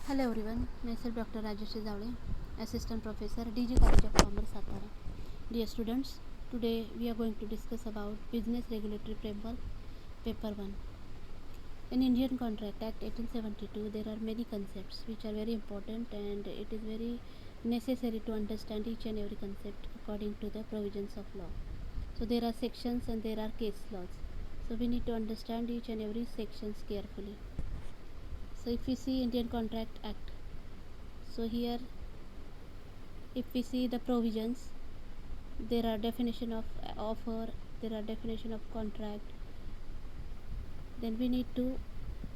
Hello everyone, myself Dr. Rajesh Zavde, Assistant Professor, DG College of Commerce, Satara. Dear students, today we are going to discuss about Business Regulatory Framework, Paper 1. In Indian Contract Act 1872, there are many concepts which are very important, and it is very necessary to understand each and every concept according to the provisions of law. So there are sections and there are case laws. So we need to understand each and every sections carefully. So if we see Indian Contract Act, so here if we see the provisions, there are definition of offer, there are definition of contract, then we need to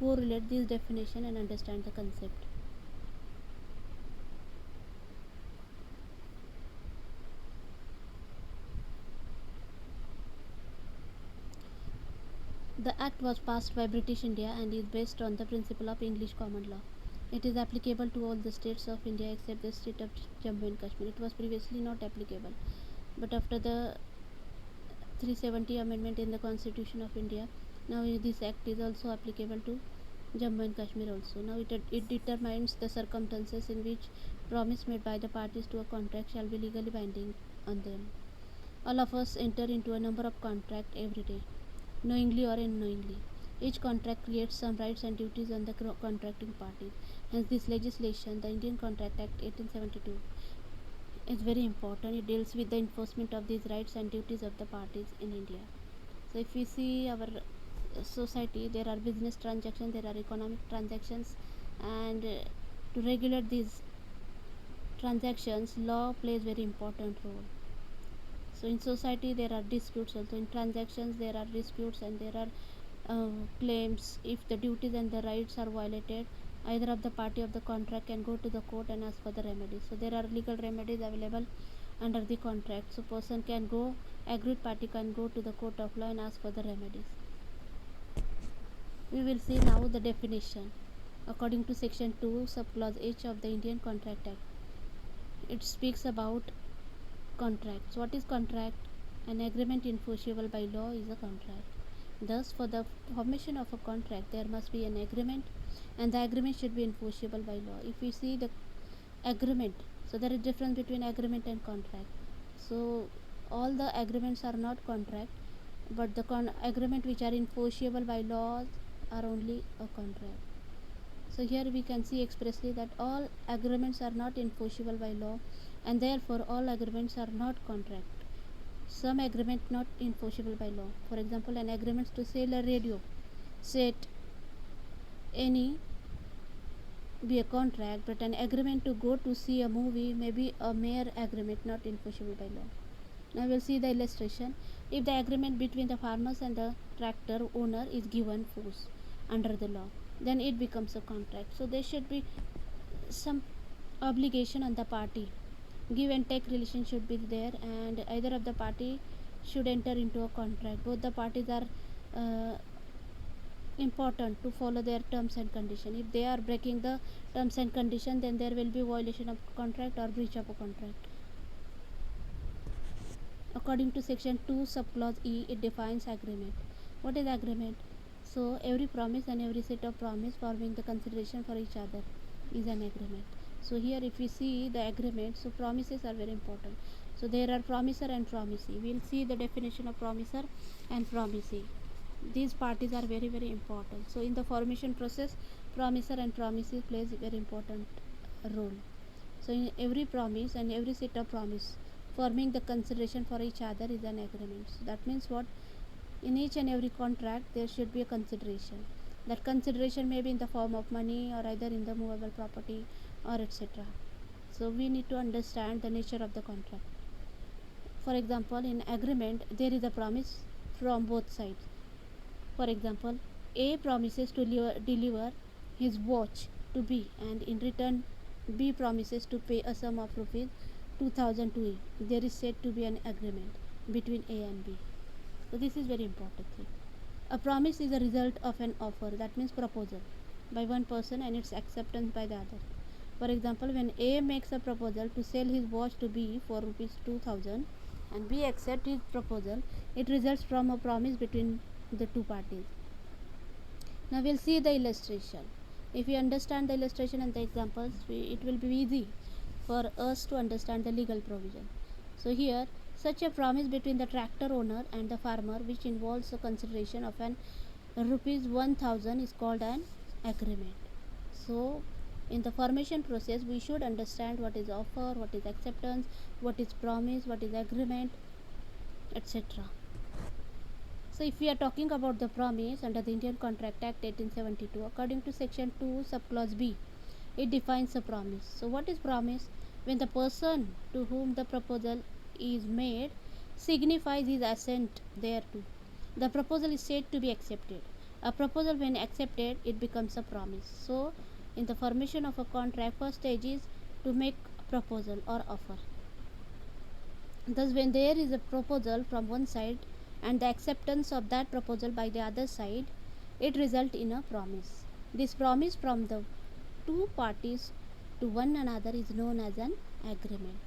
correlate this definition and understand the concept. The act was passed by British India and is based on the principle of English common law. It is applicable to all the states of India except the state of Jammu and Kashmir. It was previously not applicable, but after the 370 amendment in the Constitution of India, now this act is also applicable to Jammu and Kashmir also. Now it determines the circumstances in which promise made by the parties to a contract shall be legally binding on them. All of us enter into a number of contracts every day, knowingly or unknowingly. Each contract creates some rights and duties on the contracting parties. Hence, this legislation, the Indian Contract Act 1872, is very important. It deals with the enforcement of these rights and duties of the parties in India. So, if we see our society, there are business transactions, there are economic transactions, and to regulate these transactions, law plays very important role. So in society there are disputes also. In transactions there are disputes and there are claims. If the duties and the rights are violated, either of the party of the contract can go to the court and ask for the remedies. So there are legal remedies available under the contract. So person can go, aggrieved party can go to the court of law and ask for the remedies. We will see now the definition. According to section 2 subclause H of the Indian Contract Act, it speaks about contracts. What is contract? An agreement enforceable by law is a contract. Thus, for the formation of a contract, there must be an agreement, and the agreement should be enforceable by law. If we see the agreement, so there is difference between agreement and contract. So all the agreements are not contract, but the agreement which are enforceable by laws are only a contract. So here we can see expressly that all agreements are not enforceable by law, and therefore all agreements are not contract. Some agreement not enforceable by law. For example, an agreement to sell a radio set any be a contract, but an agreement to go to see a movie may be a mere agreement not enforceable by law. Now we'll see the illustration. If the agreement between the farmers and the tractor owner is given force under the law, then it becomes a contract. So there should be some obligation on the party. Give and take relation should be there, and either of the party should enter into a contract. Both the parties are important to follow their terms and condition. If they are breaking the terms and condition, then there will be violation of contract or breach of a contract. According to section 2 subclause E, it defines agreement. What is agreement? So every promise and every set of promise forming the consideration for each other is an agreement. So here if we see the agreement, so promises are very important. So there are promisor and promisee. We will see the definition of promisor and promisee. These parties are very important. So in the formation process, promisor and promisee plays a very important role. So in every promise and every set of promise forming the consideration for each other is an agreement. So that means what? In each and every contract there should be a consideration. That consideration may be in the form of money or either in the movable property or etc. So we need to understand the nature of the contract. For example, in agreement there is a promise from both sides. For example, A promises to deliver his watch to B, and in return B promises to pay a sum of rupees 2000 to A. There is said to be an agreement between A and B. So this is very important thing. A promise is a result of an offer, that means proposal, by one person and its acceptance by the other. For example, when A makes a proposal to sell his watch to B for rupees 2000 and B accepts his proposal, it results from a promise between the two parties. Now we'll see the illustration. If we understand the illustration and the examples, it will be easy for us to understand the legal provision. So here, such a promise between the tractor owner and the farmer, which involves a consideration of an rupees 1000, is called an agreement. So in the formation process, we should understand what is offer, what is acceptance, what is promise, what is agreement, etc. So if we are talking about the promise under the Indian Contract Act 1872, according to section 2 subclause B, it defines a promise. So what is promise? When the person to whom the proposal is made signifies his assent thereto, the proposal is said to be accepted. A proposal, when accepted, it becomes a promise. So in the formation of a contract, first stage is to make a proposal or offer. Thus when there is a proposal from one side and the acceptance of that proposal by the other side, it results in a promise. This promise from the two parties to one another is known as an agreement.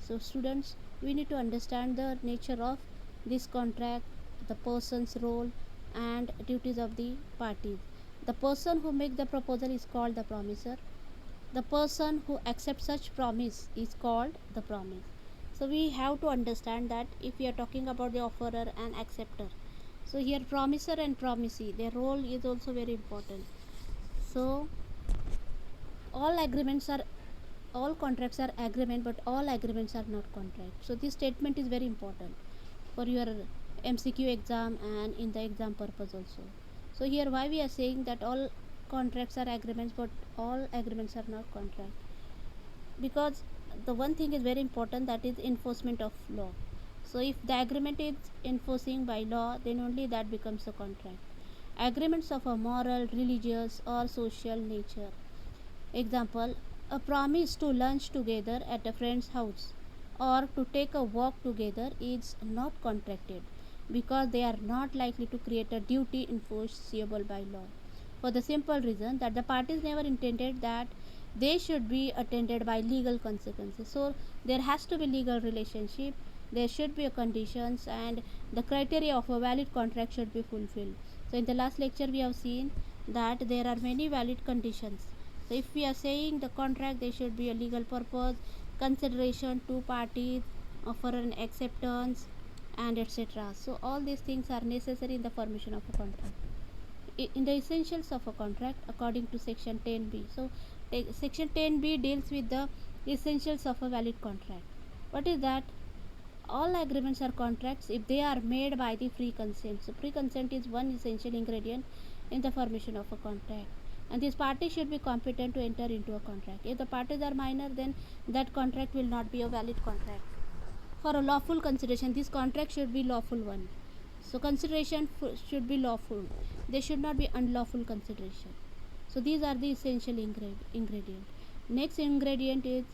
So students, we need to understand the nature of this contract, the person's role and duties of the parties. The person who makes the proposal is called the promiser. The person who accepts such promise is called the promise. So we have to understand that if we are talking about the offerer and acceptor, so here promiser and promisee, their role is also very important. So all contracts are agreement, but all agreements are not contract. So this statement is very important for your MCQ exam and in the exam purpose also. So here why we are saying that all contracts are agreements but all agreements are not contract, because the one thing is very important, that is enforcement of law. So if the agreement is enforcing by law, then only that becomes a contract. Agreements of a moral, religious or social nature. Example, a promise to lunch together at a friend's house or to take a walk together is not contracted because they are not likely to create a duty enforceable by law, for the simple reason that the parties never intended that they should be attended by legal consequences. So there has to be legal relationship, there should be a conditions, and the criteria of a valid contract should be fulfilled. So in the last lecture we have seen that there are many valid conditions. So if we are saying the contract, there should be a legal purpose, consideration, two parties, offer and acceptance, and etc. So all these things are necessary in the formation of a contract. In the essentials of a contract according to section 10b, so section 10b deals with the essentials of a valid contract. What is that? All agreements are contracts if they are made by the free consent. So free consent is one essential ingredient in the formation of a contract, and these parties should be competent to enter into a contract. If the parties are minor, then that contract will not be a valid contract. For a lawful consideration, this contract should be lawful one. So consideration should be lawful, they should not be unlawful consideration. So these are the essential ingredient. Next ingredient is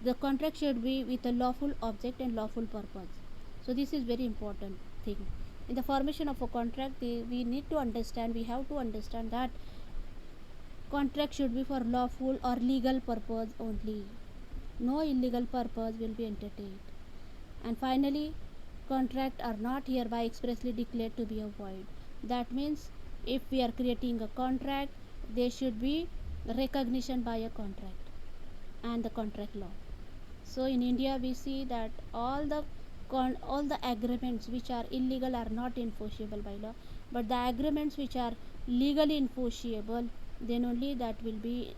the contract should be with a lawful object and lawful purpose. So this is very important thing in the formation of a contract. We need to understand, we have to understand that contract should be for lawful or legal purpose only. No illegal purpose will be entertained. And finally, contract are not hereby expressly declared to be a void. That means if we are creating a contract, there should be recognition by a contract and the contract law. So in India we see that all the agreements which are illegal are not enforceable by law, but the agreements which are legally enforceable, then only that will be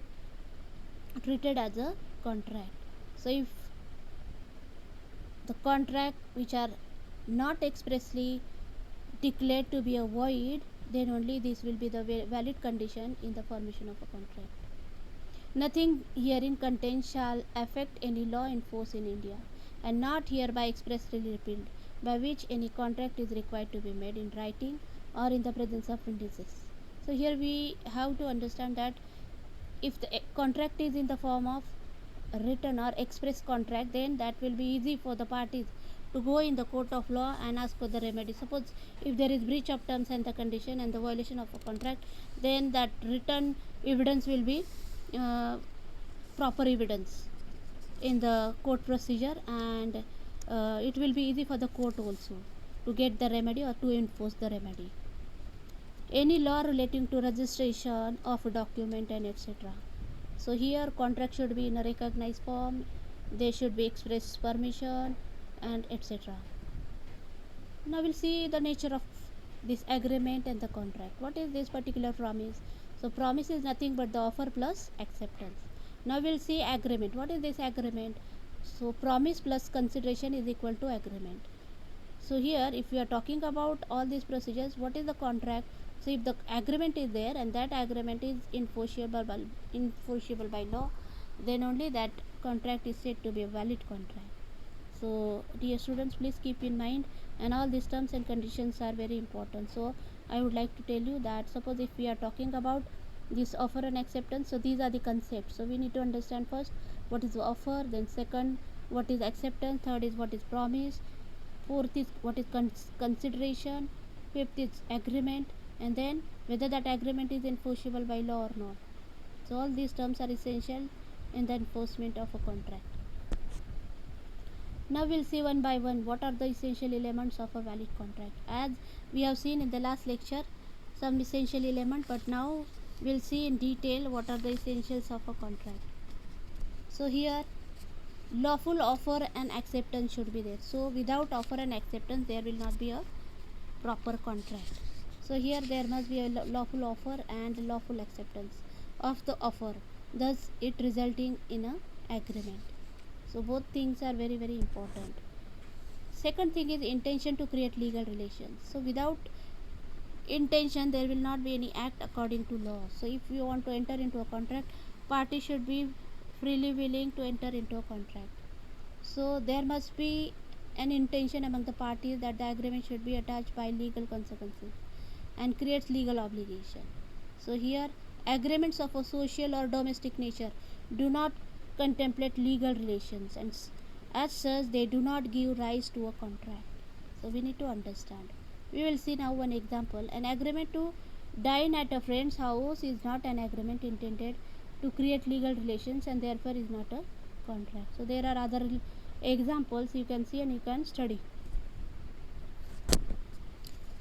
treated as a contract. So if the contract which are not expressly declared to be a void, then only this will be the valid condition in the formation of a contract. Nothing herein contained shall affect any law in force in India, and not hereby expressly repealed, by which any contract is required to be made in writing or in the presence of witnesses. So here we have to understand that if the contract is in the form of written or express contract, then that will be easy for the parties to go in the court of law and ask for the remedy. Suppose if there is breach of terms and the condition and the violation of a contract, then that written evidence will be proper evidence in the court procedure, and it will be easy for the court also to get the remedy or to enforce the remedy. any law relating to registration of a document and etc. So here contract should be in a recognized form, there should be express permission and etc. Now we'll see the nature of this agreement and the contract. What is this particular promise? So promise is nothing but the offer plus acceptance. Now we'll see agreement. What is this agreement? So promise plus consideration is equal to agreement. So here if we are talking about all these procedures, what is the contract? So if the agreement is there and that agreement is enforceable by law, then only that contract is said to be a valid contract. So dear students, please keep in mind, and all these terms and conditions are very important. So I would like to tell you that suppose if we are talking about this offer and acceptance, so these are the concepts. So we need to understand first what is offer, then second what is acceptance, third is what is promise, fourth is what is consideration, fifth is agreement, and then whether that agreement is enforceable by law or not. So all these terms are essential in the enforcement of a contract. Now we'll see one by one what are the essential elements of a valid contract. As we have seen in the last lecture some essential elements, but now we'll see in detail what are the essentials of a contract. So here lawful offer and acceptance should be there. So without offer and acceptance there will not be a proper contract. So here there must be a lawful offer and lawful acceptance of the offer, thus it resulting in a agreement. So both things are very very important. Second thing is intention to create legal relations. So without intention there will not be any act according to law. So if you want to enter into a contract, party should be freely willing to enter into a contract. So there must be an intention among the parties that the agreement should be attached by legal consequences and creates legal obligation. So here agreements of a social or domestic nature do not contemplate legal relations, and as such they do not give rise to a contract. So we need to understand. We will see now one example. An agreement to dine at a friend's house is not an agreement intended to create legal relations and therefore is not a contract. So there are other examples you can see and you can study.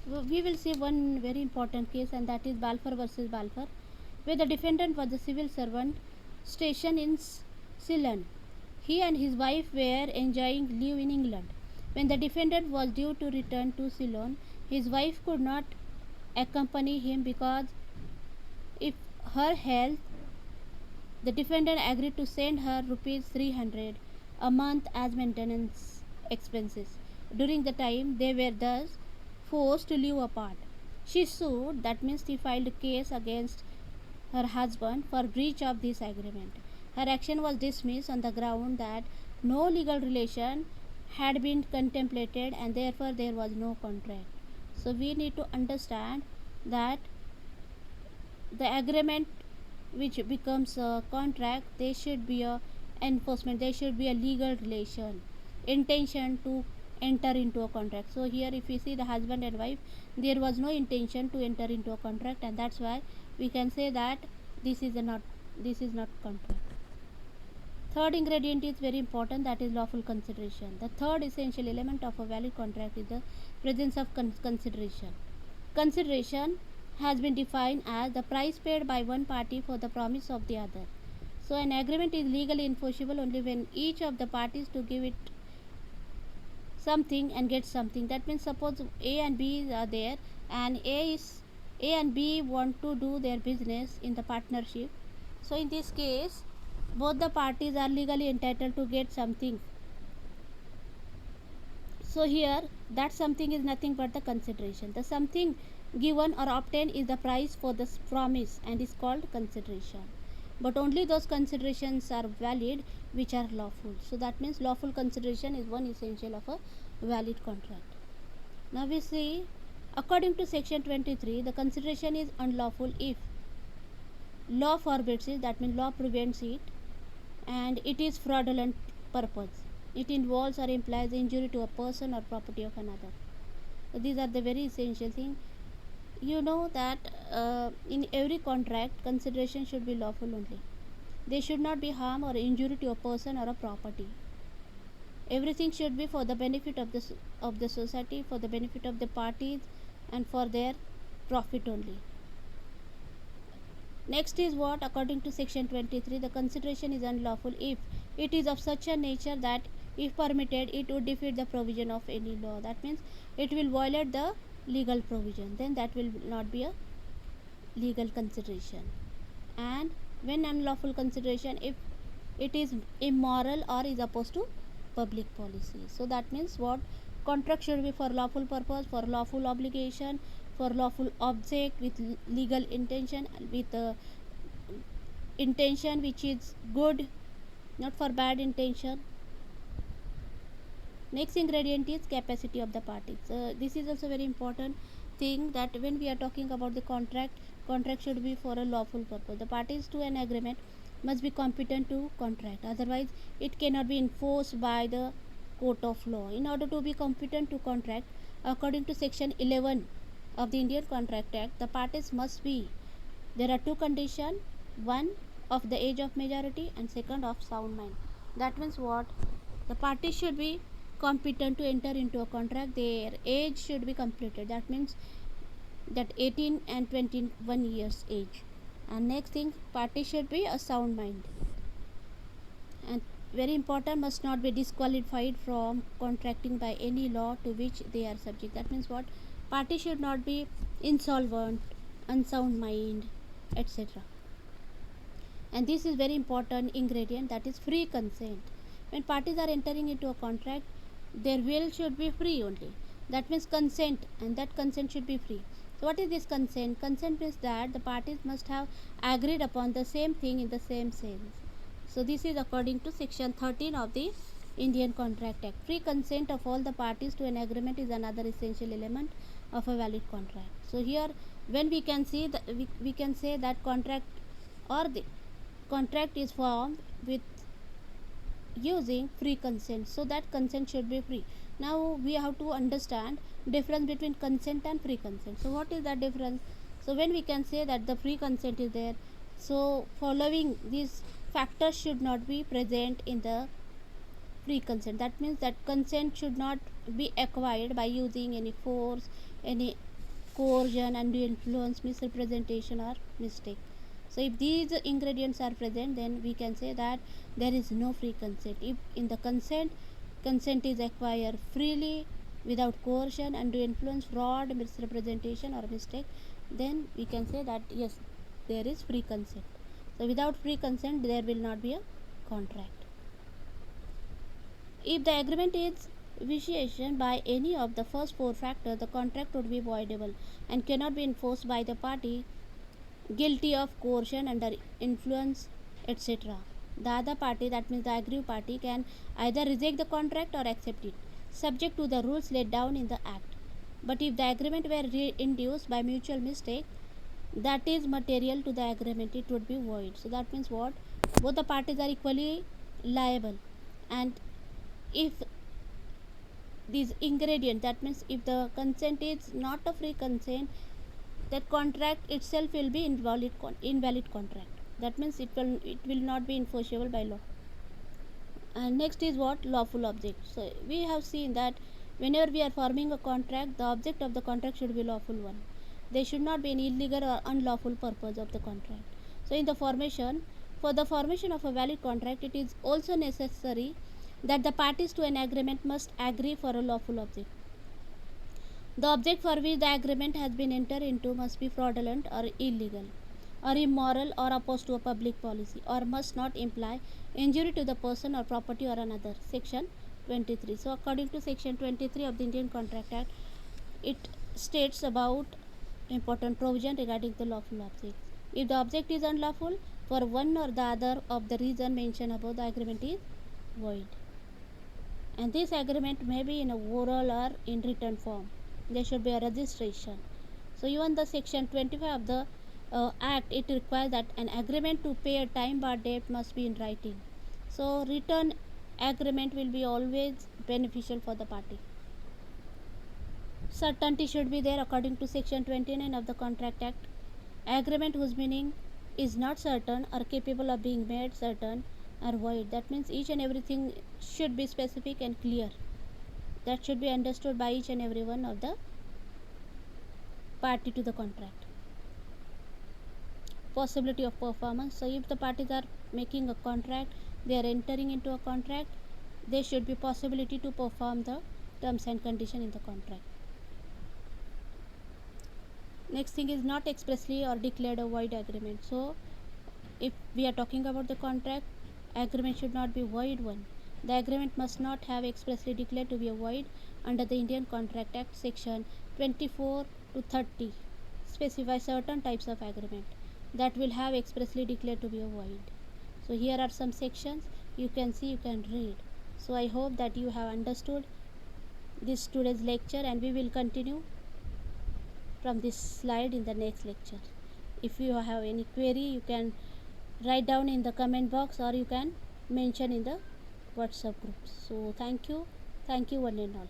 We will see one very important case, and that is Balfour versus Balfour, where the defendant was a civil servant stationed in Ceylon. He and his wife were enjoying leave in England. When the defendant was due to return to Ceylon, his wife could not accompany him because if her health, the defendant agreed to send her rupees 300 a month as maintenance expenses during the time they were thus forced to live apart. She sued, that means she filed a case against her husband for breach of this agreement. Her action was dismissed on the ground that no legal relation had been contemplated and therefore there was no contract. So we need to understand that the agreement which becomes a contract, there should be a enforcement, there should be a legal relation, intention to enter into a contract. So here if we see the husband and wife, there was no intention to enter into a contract, and that's why we can say that this is not contract. Third ingredient is very important, that is lawful consideration. The third essential element of a valid contract is the presence of consideration. Consideration has been defined as the price paid by one party for the promise of the other. So an agreement is legally enforceable only when each of the parties to give it something and get something. That means suppose A and B are there, and A and B want to do their business in the partnership. So in this case both the parties are legally entitled to get something. So here that something is nothing but the consideration. The something given or obtained is the price for the promise and is called consideration. But only those considerations are valid which are lawful. So that means lawful consideration is one essential of a valid contract. Now we see, according to section 23, the consideration is unlawful if law forbids it, that means law prevents it, and it is fraudulent purpose. It involves or implies injury to a person or property of another. So these are the very essential things. You know that in every contract consideration should be lawful only. There should not be harm or injury to a person or a property. Everything should be for the benefit of the society, for the benefit of the parties, and for their profit only. Next is what, according to section 23, the consideration is unlawful if it is of such a nature that if permitted it would defeat the provision of any law. That means it will violate the legal provision, then that will not be a legal consideration. And when unlawful consideration, if it is immoral or is opposed to public policy. So that means what, contract should be for lawful purpose, for lawful obligation, for lawful object, with legal intention, with intention which is good, not for bad intention. Next ingredient is capacity of the parties. This is also very important thing, that when we are talking about the contract should be for a lawful purpose. The parties to an agreement must be competent to contract, otherwise it cannot be enforced by the court of law. In order to be competent to contract, according to section 11 of the Indian Contract Act, the parties must be, there are two conditions, one of the age of majority and second of sound mind. That means what, the parties should be competent to enter into a contract, their age should be completed, that means that 18 and 21 years age. And next thing, party should be a sound mind, and very important, must not be disqualified from contracting by any law to which they are subject. That means what, party should not be insolvent, unsound mind, etc. And this is very important ingredient, that is free consent. When parties are entering into a contract, their will should be free only, that means consent, and that consent should be free. So what is this consent? Consent means that the parties must have agreed upon the same thing in the same sense. So this is according to section 13 of the Indian Contract Act. Free consent of all the parties to an agreement is another essential element of a valid contract. So here when we can see that, we can say that contract or the contract is formed with using free consent, so that consent should be free. Now we have to understand difference between consent and free consent. So what is the difference? So when we can say that the free consent is there, so following these factors should not be present in the free consent. That means that consent should not be acquired by using any force, any coercion, undue influence, misrepresentation or mistake. So if these ingredients are present, then we can say that there is no free consent. If in the consent is acquired freely, without coercion, undue influence, fraud, misrepresentation or mistake, then we can say that yes, there is free consent. So without free consent, there will not be a contract. If the agreement is vitiation by any of the first four factors, the contract would be voidable and cannot be enforced by the party guilty of coercion, under influence, etc. The other party, that means the aggrieved party, can either reject the contract or accept it, subject to the rules laid down in the act. But if the agreement were induced by mutual mistake, that is material to the agreement, it would be void. So that means what, both the parties are equally liable. And if these ingredient, that means if the consent is not a free consent, that contract itself will be invalid contract. That means it will not be enforceable by law. And next is what, lawful object. So we have seen that whenever we are forming a contract, the object of the contract should be lawful one. There should not be an illegal or unlawful purpose of the contract. So in the formation, for the formation of a valid contract, it is also necessary that the parties to an agreement must agree for a lawful object. The object for which the agreement has been entered into must be fraudulent or illegal, or immoral or opposed to a public policy, or must not imply injury to the person or property or another. Section 23. So according to section 23 of the Indian Contract Act, it states about important provision regarding the lawful object. If the object is unlawful for one or the other of the reason mentioned above, the agreement is void. And this agreement may be in a oral or in written form. There should be a registration. So even the section 25 of the act, it requires that an agreement to pay a time barred debt must be in writing. So written agreement will be always beneficial for the party. Certainty should be there according to section 29 of the Contract Act. Agreement whose meaning is not certain or capable of being made certain are void. That means each and everything should be specific and clear. That should be understood by each and every one of the party to the contract. Possibility of performance. So if the parties are making a contract, they are entering into a contract, there should be possibility to perform the terms and condition in the contract. Next thing is not expressly or declared a void agreement. So if we are talking about the contract, agreement should not be void one. The agreement must not have expressly declared to be a void. Under the Indian Contract Act, section 24 to 30 specify certain types of agreement that will have expressly declared to be a void. So here are some sections, you can see, you can read. So I hope that you have understood this today's lecture, and we will continue from this slide in the next lecture. If you have any query, you can write down in the comment box, or you can mention in the WhatsApp groups. So thank you one and all.